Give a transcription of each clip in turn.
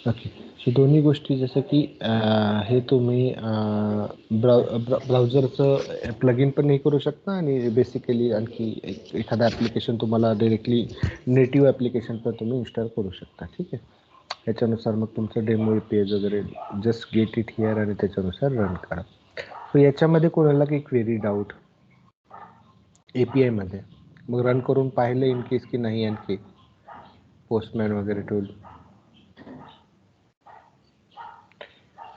Okay. So दोन्ही गोष्टी जसं की हे तुम्ही ब्राउझरचं प्लगइन पण नाही करू शकता आणि बेसिकली आणखी एखादं ॲप्लिकेशन तुम्हाला डायरेक्टली नेटिव्ह ॲप्लिकेशन पण तुम्ही इन्स्टॉल करू शकता. ठीक आहे. त्याच्यानुसार मग तुमचं डेमो पेज वगैरे जस्ट गेट इट हिअर आणि त्याच्यानुसार रन करा. सो याच्यामध्ये कोणाला काही क्वेरी डाऊट API मध्ये मग रन करून पाहिलं इन केस की नाही आणखी पोस्टमॅन वगैरे tool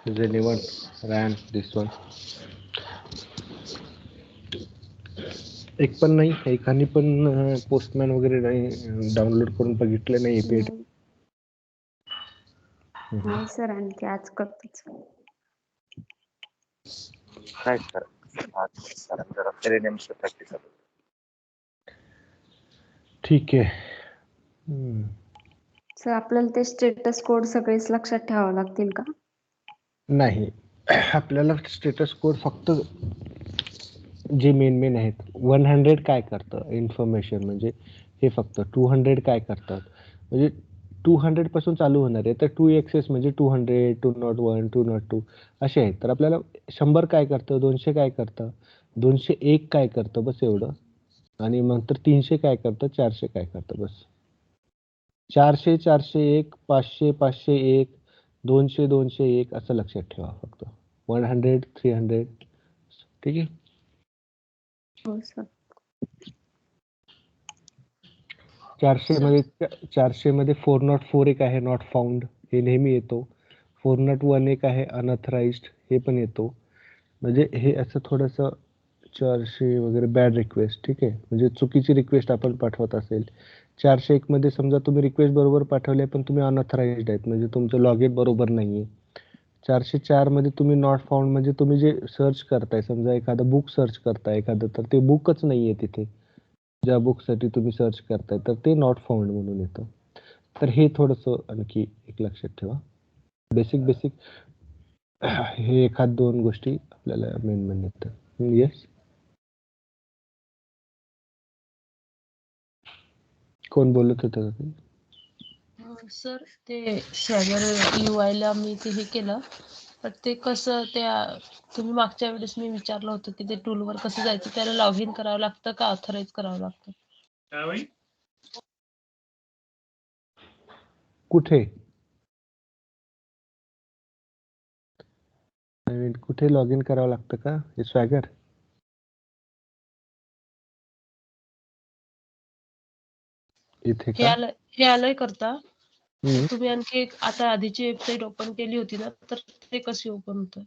Has anyone ran this one? एक पण नाही, एकाने पण पोस्टमॅन वगैरे नाही डाउनलोड करून बघितलं नाही API. नाही सर, आणखी आज करतोच. काय सर जरा सेरेनियमचं प्रॅक्टिस आहे. ठीक आहे. सर आपल्याला ते स्टेटस कोड सगळेच लक्षात ठेवावे लागतील का? नाही, आपल्याला स्टेटस कोड फक्त जे मेन आहेत 100 काय करतं इन्फॉर्मेशन म्हणजे हे फक्त 200 काय करतात म्हणजे 200 पासून चालू होणार आहे तर 2xs म्हणजे 200 201 202 असे आहेत. तर आपल्याला 100 काय करतं 200 काय करतं 201 काय करतं बस एवढं आणि नंतर 300 काय करतं 400 काय करतं बस. 400 401 500 501 200 201 असं लक्षात ठेवा फक्त 100 300. ठीक आहे. हो सर. 400 मध्ये 404 एक आहे नॉट फाउंड हे नेहमी येतो. 401 एक आहे अनऑथराइज्ड हे पण येतो. म्हणजे हे असं थोडंसं 400 वगैरे बॅड रिक्वेस्ट. ठीक आहे. म्हणजे चुकीची रिक्वेस्ट आपण पाठवत असेल 401 मध्ये समजा तुम्ही रिक्वेस्ट बरोबर पाठवले पण तुम्ही अनऑथराइज्ड आहेत म्हणजे तुमचं लॉगिन बरोबर नाहीये. 404 मध्ये तुम्ही नॉट फाउंड म्हणजे तुम्ही जे सर्च करताय समजा एखादं बुक सर्च करताय एखादं तर ते बुकच नाहीये तिथे ज्या बुकसाठी तुम्ही सर्च करताय तर ते नॉट फाउंड म्हणून येतं. तर हे थोडंसं आणखी एक लक्षात ठेवा. बेसिक हे एखाद दोन गोष्टी आपल्याला मेन येतात. येस. कोण बोलत होतं का? सर ते स्वॅगर UI ला मी ते हे केलं पण ते कसं तुम्ही मागच्या वेळेस मी विचारलं होतं की ते टूलवर कसं जायचं त्याला लॉग इन करावं लागतं का ऑथराईज करावं लागतं? कुठे कुठे लॉग इन करावं लागतं का हे स्वॅगर? इथे का? हे आलंय करता तुम्ही आणखी एक आता आधीची वेबसाईट ओपन केली होती ना तर ते कशी ओपन होतं?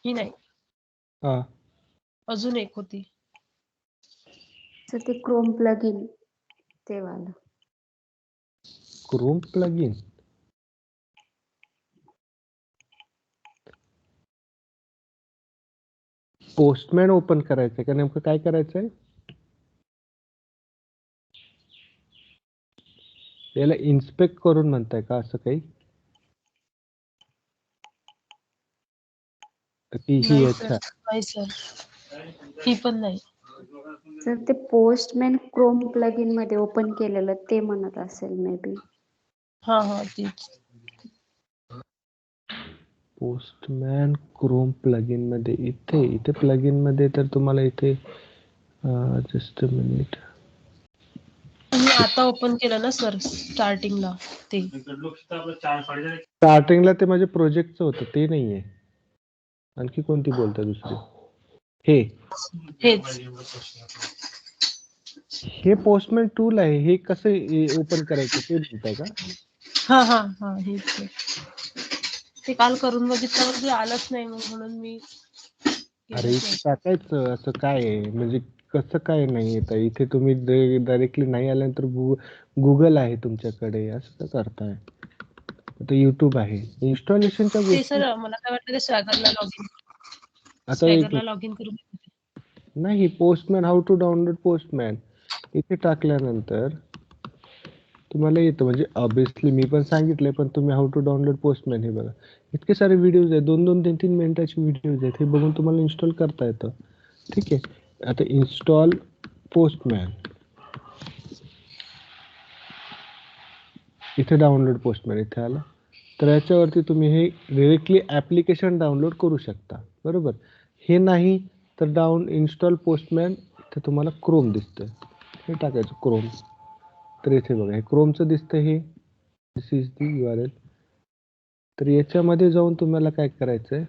ही नाही अजून एक होती. सर ते क्रोम प्लगइन ते वाला. क्रोम प्लगइन पोस्टमॅन ओपन करायचंय का नेमकं काय करायचंय? याला इन्स्पेक्ट करून म्हणताय का असं काही? नाही सर ही पण नाही. सर ते पोस्टमॅन क्रोम प्लगइन मध्ये ओपन केलेलं ते म्हणत असेल मे बी. हा तीच. पोस्टमॅन क्रोम प्लगइन मध्ये इथे प्लगइन मध्ये तर तुम्हाला इथे जस्ट अ मिनिट. मी आता ओपन केलं ना सर स्टार्टिंगला ते. स्टार्टिंगला ते माझ्या प्रोजेक्टचं होतं ते नाहीये. आणखी कोणती बोलताय दुसरी? हे पोस्टमॅन टूल आहे हे कसं ओपन करायचं ते बोलताय का? हा हेच. ते काल करून बघितल्यावर ते आलंच नाही म्हणून मी. अरे इथे टाकायचं असं काय आहे म्हणजे कसं काय नाही येत इथे तुम्ही डायरेक्टली नाही आल्यानंतर गुगल आहे तुमच्याकडे असं का करताय? आता YouTube आहे इन्स्टॉलेशनच्या ते गोष्टी. सर मला काय वाटतं ते स्वॅगरला लॉग इन करून. नाही Postman how to download Postman इथे टाकल्यानंतर तुम्हाला येतं. म्हणजे ऑब्विसली मी पण सांगितलंय, पण तुम्ही हाऊ टू डाउनलोड पोस्टमॅन हे बघा. इतके सारे व्हिडिओज आहेत, 2-2, 3-3 मिनिटाचे व्हिडिओज आहेत. हे बघून तुम्हाला इन्स्टॉल करता येतं. ठीक आहे. आता इन्स्टॉल पोस्टमॅन, इथे डाउनलोड पोस्टमॅन इथे आलं. तर याच्यावरती तुम्ही हे डायरेक्टली ॲप्लिकेशन डाउनलोड करू शकता. बरोबर. हे नाही तर इन्स्टॉल पोस्टमॅन, इथे तुम्हाला क्रोम दिसतंय, हे टाकायचं क्रोम. तर इथे बघा हे क्रोमचं दिसतं, हे दिस इज दी URL. तर याच्यामध्ये जाऊन तुम्हाला काय करायचंय,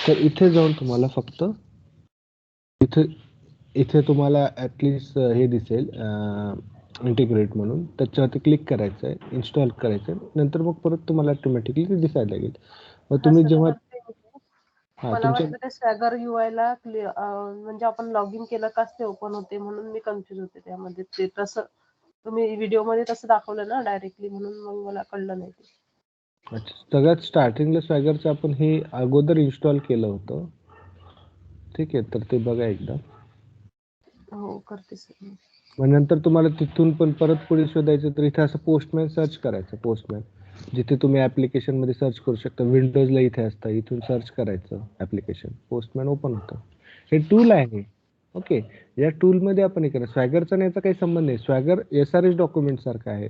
तर इथे जाऊन तुम्हाला फक्त इथे इथे तुम्हाला ॲटलिस्ट हे दिसेल इंटिग्रेट म्हणून, त्याच्यावरती क्लिक करायचं आहे, इन्स्टॉल करायचं आहे. नंतर मग परत तुम्हाला ऑटोमॅटिकली दिसायला लागेल. मग तुम्ही जेव्हा मला तुमच्या वाटतं ते स्वॅगर युआयला म्हणजे आपण लॉग इन केलं काच ते ओपन होते, म्हणून मी कन्फ्युज होते त्यामध्ये. ते तसं तुम्ही व्हिडिओमध्ये तसं दाखवलं ना डायरेक्टली, म्हणून मग मला कळलं नाही ते. अच्छा, सगळ्यात स्टार्टिंगला स्वॅगरचं आपण हे अगोदर इन्स्टॉल केलं होतं. ठीक आहे, तर ते बघा एकदा. हो, करते सर. मग नंतर तुम्हाला तिथून पण परत पुढे शोधायचं, तर इथे असं पोस्टमॅन सर्च करायचं. पोस्टमॅन जिथे तुम्ही ॲप्लिकेशनमध्ये सर्च करू शकता. विंडोजला इथे असतं, इथून सर्च करायचं ॲप्लिकेशन, पोस्टमॅन ओपन होतं. हे टूल आहे. ओके, या टूलमध्ये आपण हे करा. स्वॅगरचा आणि याचा काही संबंध नाही. स्वॅगर SRS डॉक्युमेंट सारखं आहे.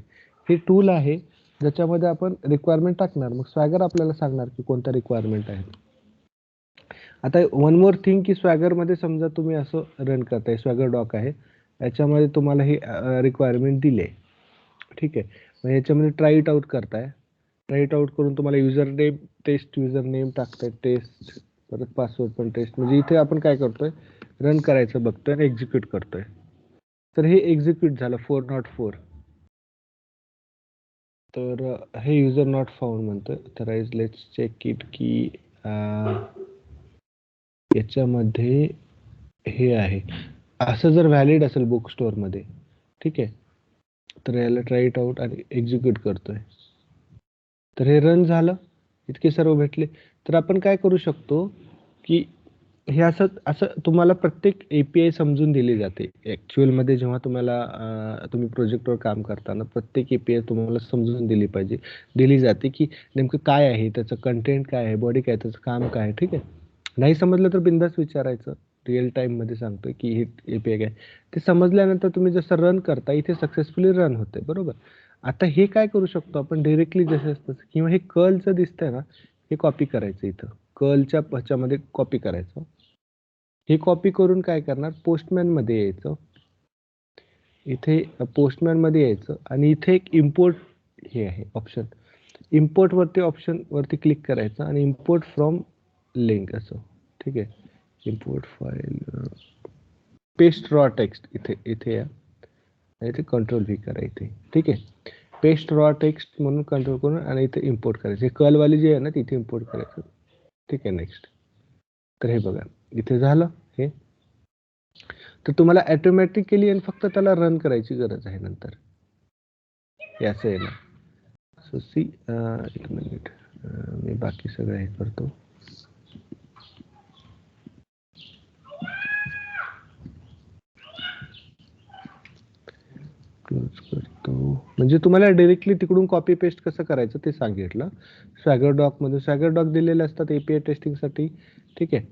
हे टूल आहे ज्याच्यामध्ये आपण रिक्वायरमेंट टाकणार, मग स्वॅगर आपल्याला सांगणार की कोणत्या रिक्वायरमेंट आहेत. आता वन मोर थिंग, की स्वॅगरमध्ये समजा तुम्ही असं रन करताय, स्वॅगर डॉक आहे, याच्यामध्ये तुम्हाला ही रिक्वायरमेंट दिले. ठीक आहे. मग याच्यामध्ये ट्राय इट आउट करताय. ट्राय इट आउट करून तुम्हाला user name test, user name टाकताय टेस्ट, परत पासवर्ड पण टेस्ट. म्हणजे इथे आपण काय करतोय, रन करायचं बघतोय आणि एक्झिक्यूट करतोय. तर हे एक्झिक्यूट झालं 404. तर हे युजर नॉट फाउंड म्हणतोय. तर लेट्स चेक इट की याच्यामध्ये हे आहे. असं जर व्हॅलिड असेल बुक स्टोअरमध्ये, ठीक आहे, तर याला ट्राय इट आउट आणि एक्झिक्यूट करतोय. तर हे रन झालं, इतके सर्व भेटले. तर आपण काय करू शकतो की हे असं असं तुम्हाला प्रत्येक API समजून दिली जाते. ॲक्च्युअलमध्ये जेव्हा तुम्हाला तुम्ही प्रोजेक्टवर काम करताना प्रत्येक API तुम्हाला समजून दिली जाते की नेमकं काय आहे, त्याचं कंटेंट काय आहे, बॉडी काय, त्याचं काम काय आहे. ठीक आहे. नाही समजलं तर बिंदास विचारायचं. रिअल टाईममध्ये सांगतोय की हे API काय. ते समजल्यानंतर तुम्ही जसं रन करता, इथे सक्सेसफुली रन होते. बरोबर. आता हे काय करू शकतो आपण डायरेक्टली जसं असतं, किंवा हे कर्लचं दिसतंय ना, हे कॉपी करायचं. इथं कर्लच्या ह्याच्यामध्ये कॉपी करायचं. हे कॉपी करून काय करणार, पोस्टमॅनमध्ये यायचं. इथे पोस्टमॅनमध्ये यायचं आणि इथे एक इम्पोर्ट हे आहे ऑप्शन. इम्पोर्टवरती ऑप्शनवरती क्लिक करायचं आणि इम्पोर्ट फ्रॉम लिंक असं. ठीक आहे. Import file, paste raw text इथे इथे या, इथे कंट्रोल V करा इथे. ठीक आहे. पेस्ट रॉ टेक्स्ट म्हणून कंट्रोल करून आणि इथे इम्पोर्ट करायचं. हे कर्लवाली जी आहे ना, तिथे इम्पोर्ट करायचं. ठीक आहे. नेक्स्ट. तर हे बघा इथे झालं हे. तर तुम्हाला ऑटोमॅटिकली आणि फक्त त्याला रन करायची गरज आहे नंतर. हे असं आहे ना. सो सी, एक मिनिट, मी बाकी सगळं हे करतो. क्लोज करतो. म्हणजे तुम्हाला डायरेक्टली तिकडून कॉपी पेस्ट कसं करायचं ते सांगितलं. स्वॅगर डॉकमध्ये स्वॅगर डॉक दिलेले असतात API टेस्टिंगसाठी. ठीक आहे.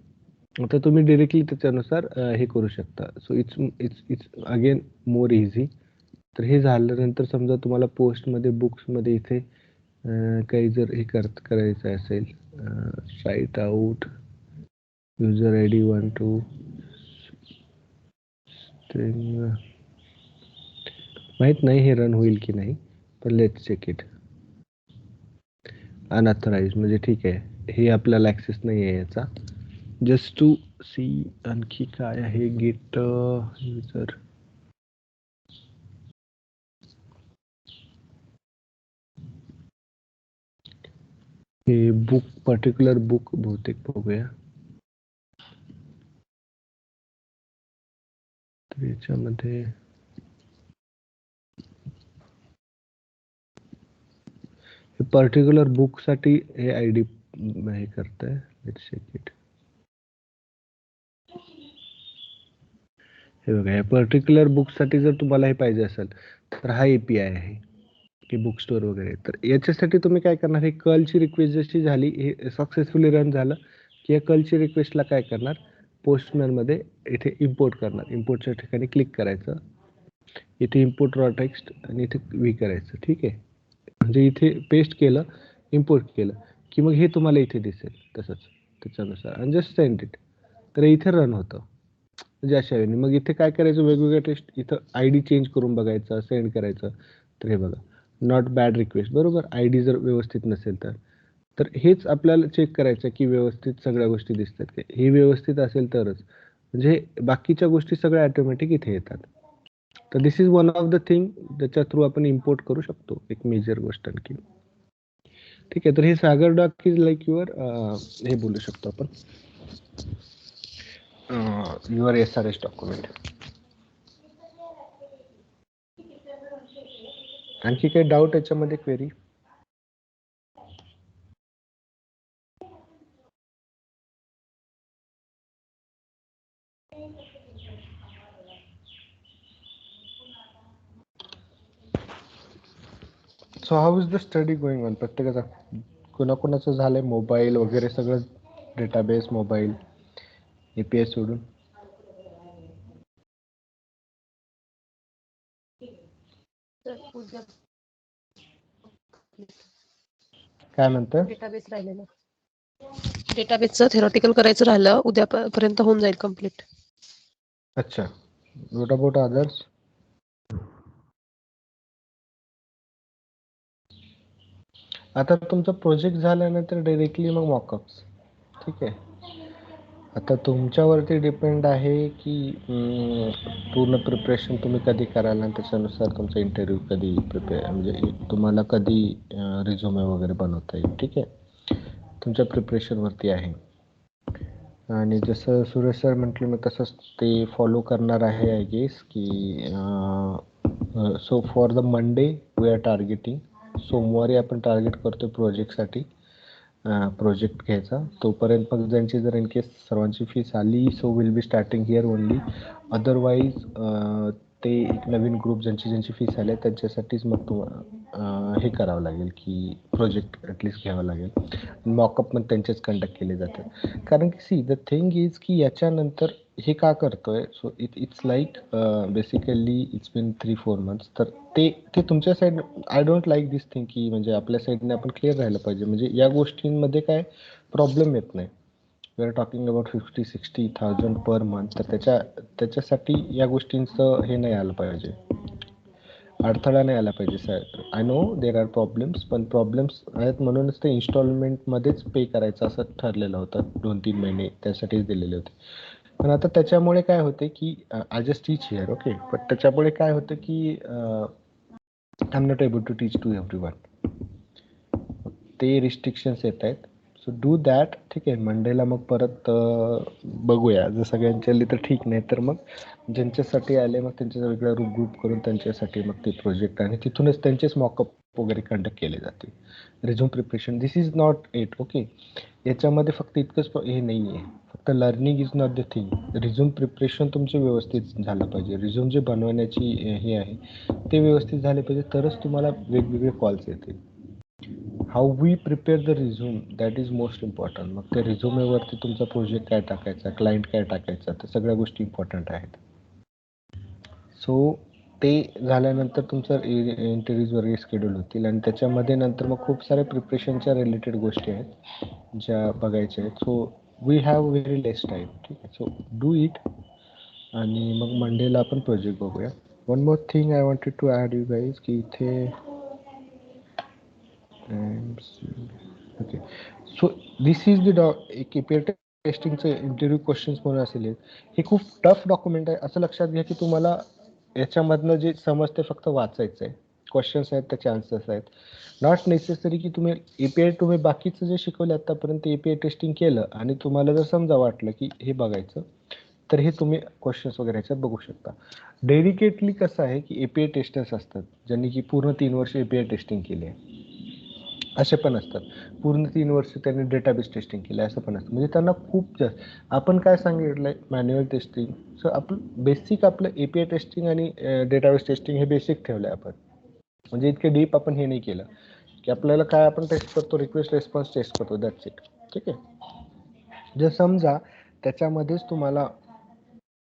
आता तुम्ही डायरेक्टली त्याच्यानुसार हे करू शकता. So it's again more easy. तर हे झाल्यानंतर समजा तुम्हाला पोस्टमध्ये, बुक्समध्ये इथे काही जर हे करायचं असेल, site out, user ID 1 2 string, माहीत नाही हे रन होईल की नाही, पण लेट्स चेक इट. अनऑथराइज म्हणजे ठीक आहे, हे आपल्याला ॲक्सेस नाही आहे याचा. जस्ट टू सी आणखी काय आहे. गेट युजर, हे बुक, पर्टिक्युलर बुक बहुतेक बघूया. तर याच्यामध्ये हे पर्टिक्युलर बुकसाठी हे आय डी हे करतंय. Let's check it. हे बघा, या पर्टिक्युलर बुकसाठी जर तुम्हाला हे पाहिजे असेल तर हा API आहे की बुक स्टोअर वगैरे. तर याच्यासाठी तुम्ही काय करणार, हे कर्लची रिक्वेस्ट जशी झाली, हे सक्सेसफुली रन झालं की या कर्लची रिक्वेस्टला काय करणार, पोस्टमॅनमध्ये इथे इम्पोर्ट करणार. इम्पोर्टच्या ठिकाणी क्लिक करायचं, इथे इम्पोर्ट रॉ टेक्स्ट आणि इथे वी करायचं. ठीक आहे, म्हणजे इथे पेस्ट केलं, इम्पोर्ट केलं की मग हे तुम्हाला इथे दिसेल तसंच त्याच्यानुसार, आणि जस्ट सेंड इट. तर इथे रन होतं. म्हणजे अशा वेळी मग इथे काय करायचं, वेगवेगळ्या टेस्ट इथं ID चेंज करून बघायचं, सेंड करायचं. तर हे बघा, नॉट बॅड रिक्वेस्ट, बरोबर. ID जर व्यवस्थित नसेल तर हेच आपल्याला चेक करायचं की व्यवस्थित सगळ्या गोष्टी दिसतात की हे व्यवस्थित असेल तरच, म्हणजे बाकीच्या गोष्टी सगळ्या ऑटोमॅटिक इथे येतात. तर this is one of the thing ज्याच्या थ्रू आपण इम्पोर्ट करू शकतो, एक मेजर गोष्ट आणखी. ठीक आहे, तर हे सागर डॉक इज लाईक युअर, हे बोलू शकतो आपण, युअर SRS डॉक्युमेंट. आणखी काही डाऊट याच्यामध्ये, query? So how is the study going on? प्रत्येकाचा कोणाकोणाचं झालंय मोबाईल वगैरे सगळं, डेटाबेस, मोबाईल, API सोडून? काय म्हणतं? डेटाबेस राहिलेलं, डेटाबेसचं थेरॉटिकल करायचं राहिलं, उद्यापर्यंत होऊन जाईल कम्प्लीट. अच्छा, व्हॉट अबाउट अदर्स? आता तुमचा प्रोजेक्ट झाल्यानंतर डायरेक्टली मग मॉकअप्स. ठीक आहे, आता तुमच्यावरती डिपेंड आहे की पूर्ण प्रिपरेशन तुम्ही कधी कराल आणि त्याच्यानुसार तुमचा इंटरव्ह्यू कधी प्रिपेअर, म्हणजे तुम्हाला कधी रिझ्युमे वगैरे बनवता येईल. ठीक आहे, तुमच्या प्रिपरेशनवरती आहे. आणि जसं सुरेश सर म्हटले मी तसंच ते फॉलो करणार आहे आय गेस की so for the Monday we are targeting, सोमवारी आपण टार्गेट करतो प्रोजेक्टसाठी, प्रोजेक्ट घ्यायचा. तोपर्यंत मग ज्यांची जर इनकेस सर्वांची फीस आली, so will be starting here only. Otherwise ते एक नवीन ग्रुप ज्यांची फीस आली आहे त्यांच्यासाठीच मग तुम्हाला हे करावं लागेल की प्रोजेक्ट ॲटलिस्ट घ्यावं लागेल. मॉकअप पण त्यांचेच कंडक्ट केले जातात. कारण की सी द थिंग इज की याच्यानंतर हे का करतोय, so it's like basically it's been 3-4 months. तर ते तुमच्या side, I don't like this thing की म्हणजे आपल्या साईडने आपण क्लिअर राहिलं पाहिजे, म्हणजे या गोष्टींमध्ये काय प्रॉब्लेम येत नाही. We are talking about 50-60,000 per month. तर त्याच्यासाठी या गोष्टींचं हे नाही आलं पाहिजे, अडथळा नाही आला पाहिजे. Sir I know there are problems, पण प्रॉब्लेम्स आहेत म्हणूनच ते इन्स्टॉलमेंटमध्येच पे करायचं असं ठरलेलं होतं. 2-3 महिने त्यासाठीच दिलेले होते. पण आता त्याच्यामुळे काय होते की I just teach here, okay, पण त्याच्यामुळे काय होतं की I am not able to teach to everyone. ते रिस्ट्रिक्शन्स येत आहेत. So do that. ठीक आहे, मंडेला मग परत बघूया. जर सगळ्यांची आली तर ठीक, नाही तर मग ज्यांच्यासाठी आले मग त्यांच्या वेगळा ग्रुप करून त्यांच्यासाठी मग ते प्रोजेक्ट, आणि तिथूनच त्यांचेच मॉकअप वगैरे कंडक्ट केले जातील. Resume preparation this is not it, okay. याच्यामध्ये फक्त इतकंच हे नाही आहे, फक्त learning is not the thing. Resume preparation तुमचं व्यवस्थित झालं पाहिजे. रिझ्यूम जे बनवण्याची हे आहे ते व्यवस्थित झाले पाहिजे, तरच तुम्हाला वेगवेगळे कॉल्स येतील. How we prepare the resume, that is most important. मग त्या रिझ्युमेवरती तुमचा प्रोजेक्ट काय टाकायचा, क्लायंट काय टाकायचा, त्या सगळ्या गोष्टी इम्पॉर्टंट आहेत. सो ते झाल्यानंतर तुमचं इंटरव्ह्यूज वगैरे शेड्यूल होतील, आणि त्याच्यामध्ये नंतर मग खूप साऱ्या प्रिपरेशनच्या रिलेटेड गोष्टी आहेत ज्या बघायच्या आहेत. So we have very less time. ठीक आहे, सो डू इट, आणि मग मंडेला आपण प्रोजेक्ट बघूया. One more thing I wanted to add you guys की इथे okay, so this is the एक API टेस्टिंगचं इंटरव्ह्यू क्वेश्चन्स म्हणून असेल. हे खूप टफ डॉक्युमेंट आहे, असं लक्षात घ्या की तुम्हाला याच्यामधनं जे समजते फक्त वाचायचं आहे. क्वेश्चन्स आहेत, त्याचे आन्सर्स आहेत. नॉट नेसेसरी की तुम्ही बाकीचं जे शिकवलं आतापर्यंत API टेस्टिंग केलं आणि तुम्हाला जर समजा वाटलं की हे बघायचं, तर हे तुम्ही क्वेश्चन्स वगैरे ह्याच्यात बघू शकता. डेडिकेटली कसं आहे की API टेस्टर्स असतात ज्यांनी की पूर्ण 3 वर्ष API टेस्टिंग केली आहे, असे पण असतात. पूर्ण 3 वर्ष त्यांनी डेटाबेस टेस्टिंग केलं असं पण असतं. म्हणजे त्यांना खूप जास्त. आपण काय सांगितलंय मॅन्युअल टेस्टिंग. सो आपलं बेसिक आपलं एपीआय टेस्टिंग आणि डेटाबेस टेस्टिंग हे बेसिक ठेवलंय आपण. म्हणजे इतके डीप आपण हे नाही केलं की आपल्याला काय आपण टेस्ट करतो, रिक्वेस्ट रिस्पॉन्स टेस्ट करतो, दॅट्स इट. ठीक आहे. जर समजा त्याच्यामध्येच तुम्हाला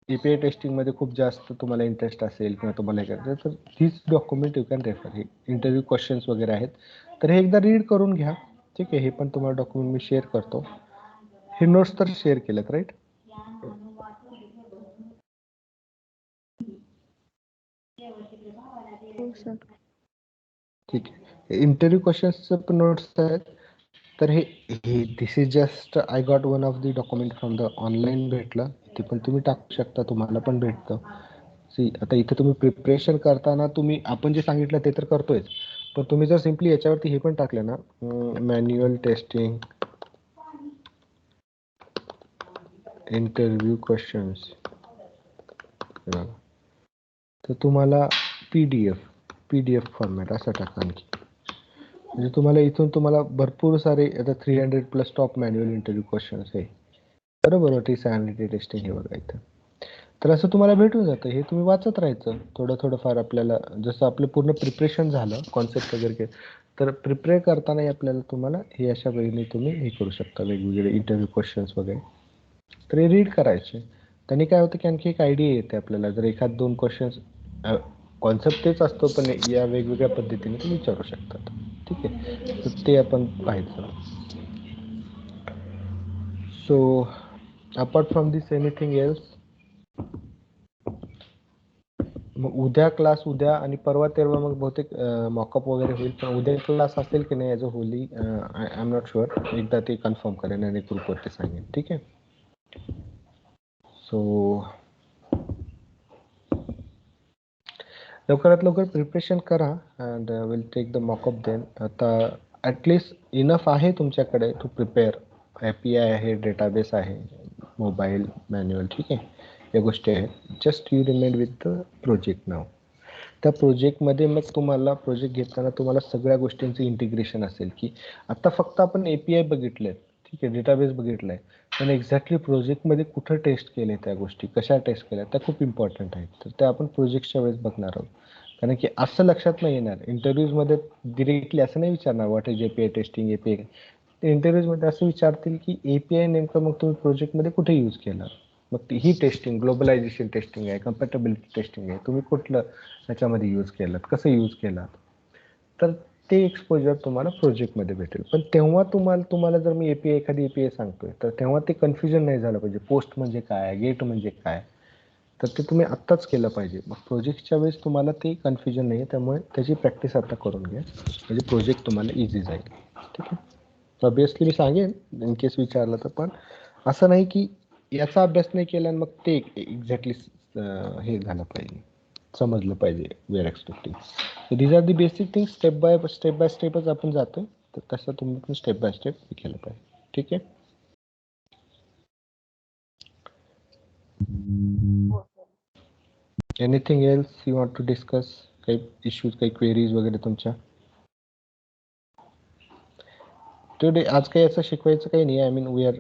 एपीआय टेस्टिंगमध्ये खूप जास्त तुम्हाला इंटरेस्ट असेल किंवा तुम्हाला हे करायचं तर हीच डॉक्युमेंट यू कॅन रेफर. हे इंटरव्ह्यू क्वेश्चन्स वगैरे आहेत तर हे एकदा रीड करून घ्या. ठीक आहे. हे पण तुम्हाला डॉक्युमेंट मी शेअर करतो. हे नोट्स तर शेअर केलेत राईट? हो सर. ठीक आहे. इंटरव्ह्यू क्वेश्चन्सचे पण नोट्स आहेत. तर हे हे this is just I got one of the document from the online भेटलं. ते पण तुम्ही टाकू शकता, तुम्हाला पण भेटतं. सी आता इथे तुम्ही प्रिपरेशन करताना तुम्ही आपण जे सांगितलं ते तर करतोयच. पण तुम्ही जर सिम्पली याच्यावरती हे पण टाकलं ना मॅन्युअल टेस्टिंग इंटरव्ह्यू क्वेश्चन्स तर तुम्हाला पीडीएफ फॉर्मॅट असं टाका आणखी. म्हणजे तुम्हाला इथून तुम्हाला भरपूर सारे आता 300+ टॉप मॅन्युअल इंटरव्ह्यू क्वेश्चन्स आहे. बरोबर. टी टेस्टिंग हे बघा इथं. तर असं तुम्हाला भेटून जातं. हे तुम्ही वाचत राहायचं थोडंफार. आपल्याला जसं आपलं पूर्ण प्रिपरेशन झालं कॉन्सेप्ट वगैरे तर प्रिपेअर करतानाही आपल्याला तुम्हाला हे अशा वेळेने तुम्ही हे करू शकता वेगवेगळे इंटरव्ह्यू क्वेश्चन्स वगैरे. तर हे रीड करायचे. त्यांनी काय होतं की आणखी एक आयडिया येते आपल्याला. जर एखाद 2 क्वेश्चन्स कॉन्सेप्ट तेच असतो पण या वेगवेगळ्या पद्धतीने तुम्ही विचारू शकतात. ठीक आहे. तर ते आपण पाहायचं. So apart from this anything else? मग उद्या आणि परवा तेरवा मग बहुतेक मॉकअप वगैरे होईल. पण उद्या क्लास असेल की नाही as a Holy I am not sure. एकदा ते कन्फर्म करेन आणि ग्रुपवरती सांगेन. ठीक आहे. सो लवकरात लवकर प्रिपरेशन करा and will take the mockup then. आता ॲटलिस्ट इनफ आहे तुमच्याकडे टू प्रिपेअर. API आहे, डेटाबेस आहे, मोबाईल मॅन्युअल. ठीक आहे. या गोष्टी आहेत. Just you remain with the project नाव. त्या प्रोजेक्टमध्ये मग तुम्हाला प्रोजेक्ट घेताना तुम्हाला सगळ्या गोष्टींचं इंटिग्रेशन असेल की आता फक्त आपण API बघितले. ठीक आहे. डेटाबेस बघितलं आहे. पण एक्झॅक्टली प्रोजेक्टमध्ये कुठं टेस्ट केले त्या गोष्टी, कशा टेस्ट केल्या त्या खूप इम्पॉर्टंट आहेत. तर त्या आपण प्रोजेक्टच्या वेळेस बघणार आहोत. कारण की असं लक्षात नाही येणार. इंटरव्ह्यूजमध्ये डिरेक्टली असं नाही विचारणार what is API testing API. ते इंटरव्ह्यूजमध्ये असं विचारतील की API नेमकं मग तुम्ही प्रोजेक्टमध्ये कुठे यूज केला. मग ही टेस्टिंग ग्लोबलायझेशन टेस्टिंग आहे, कम्पॅटेबिलिटी टेस्टिंग आहे, तुम्ही कुठलं त्याच्यामध्ये यूज केलात, कसं यूज केलात. तर ते एक्सपोजर तुम्हाला प्रोजेक्टमध्ये भेटेल. पण तेव्हा तुम्हाला जर मी एखादी API सांगतोय तर तेव्हा ते कन्फ्युजन नाही झालं पाहिजे. पोस्ट म्हणजे काय, गेट म्हणजे काय. तर ते तुम्ही आत्ताच केलं पाहिजे. मग प्रोजेक्टच्या वेळेस तुम्हाला ते कन्फ्युजन नाही आहे. त्यामुळे त्याची प्रॅक्टिस आता करून घ्या. म्हणजे प्रोजेक्ट तुम्हाला इझी जाईल. ठीक आहे. ऑब्वियसली मी सांगेन इन केस विचारलं तर. पण असं नाही की याचा अभ्यास नाही केला आणि मग ते एक्झॅक्टली हे झालं पाहिजे, समजलं पाहिजे we are expecting. These are the basic things. Step by स्टेपच आपण जातोय. तर तसं तुम्ही पण स्टेप बाय स्टेप केलं पाहिजे. ठीक आहे. Anything else you want to discuss? काही इश्यूज, काही क्वेरीज वगैरे तुमच्या? टुडे आज काही असं शिकवायचं काही नाही. I mean we are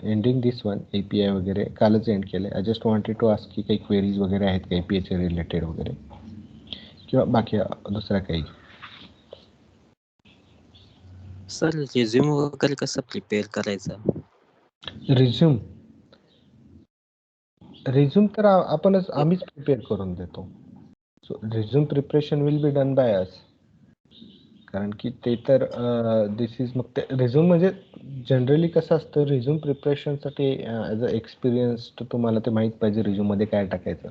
ending this one. API वगैरे कालच एंड केलं. I just wanted to ask की काही क्वेरीज वगैरे आहेत का APIच्या रिलेटेड वगैरे किंवा बाकी दुसरा काही? सर रिझ्यूम वगैरे कसं प्रिपेअर करायचा? रिझ्यूम तर आम्हीच प्रिपेअर करून देतो. So resume preparation will be done by us. कारण की ते तर दिस इज मग ते रिझ्यूम म्हणजे जनरली कसं असतं रिझ्यूम प्रिपरेशनसाठी ॲज अ एक्सपिरियन्स तुम्हाला ते माहीत पाहिजे रिझ्यूममध्ये काय टाकायचं.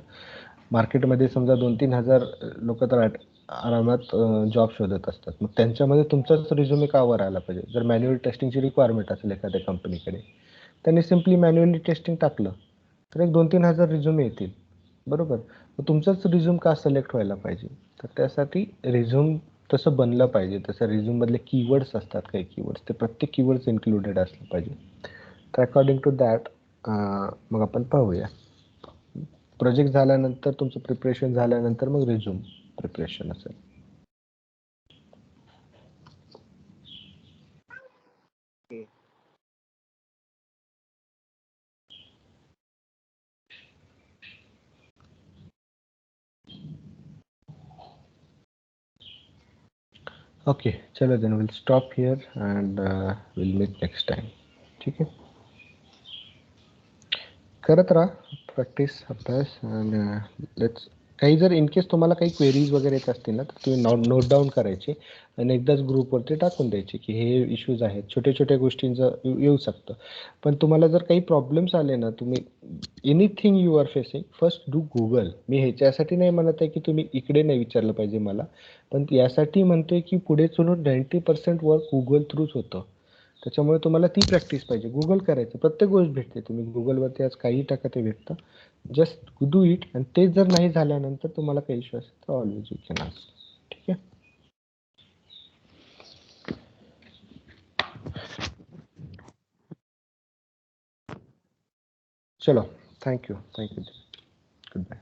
मार्केटमध्ये समजा 2-3 हजार लोक तर आरामात जॉब शोधत असतात. मग त्यांच्यामध्ये तुमचाच रिझ्यूमे का वर आला पाहिजे. जर मॅन्युअल टेस्टिंगची रिक्वायरमेंट असेल एखाद्या कंपनीकडे त्यांनी सिम्पली मॅन्युअली टेस्टिंग टाकलं तर एक 2-3 हजार रिझ्यूमे येतील. बरोबर. मग तुमचाच रिझ्यूम का सिलेक्ट व्हायला पाहिजे. तर त्यासाठी रिझ्यूम तसं बनलं पाहिजे. तसं रिझ्यूममधले कीवर्ड्स असतात काही कीवर्ड्स, ते प्रत्येक कीवर्ड्स इन्क्लुडेड असलं पाहिजे. तर अकॉर्डिंग टू दॅट मग आपण पाहूया. प्रोजेक्ट झाल्यानंतर तुमचं प्रिपरेशन झाल्यानंतर मग रिझ्यूम प्रिपरेशन असेल. ओके चलो then will stop here and will meet next time. ठीक आहे. करत राहा प्रॅक्टिस अभ्यास अँड लेट्स. काही जर इन केस तुम्हाला काही क्वेरीज वगैरे येत असतील ना तर तुम्ही नोट डाऊन करायचे आणि एकदाच ग्रुपवरती टाकून द्यायचे की हे इश्यूज आहेत. छोट्या छोट्या गोष्टींचं येऊ शकतं. पण तुम्हाला जर काही प्रॉब्लेम्स आले ना, तुम्ही anything you are facing first do Google. मी ह्याच्यासाठी नाही म्हणत आहे की तुम्ही इकडे नाही विचारलं पाहिजे मला, पण यासाठी म्हणतोय की पुढे चलून 90% वर्क गुगल थ्रूच होतं. त्याच्यामुळे तुम्हाला ती प्रॅक्टिस पाहिजे. गुगल करायचं, प्रत्येक गोष्ट भेटते. तुम्ही गुगलवरती आज काही टाका ते भेटतं. Just do it. आणि ते जर नाही झाल्यानंतर तुम्हाला काही इश्यू असेल तर ऑलवेज यू कॅन आस्क. ठीक आहे. चलो थँक्यू. Good bye.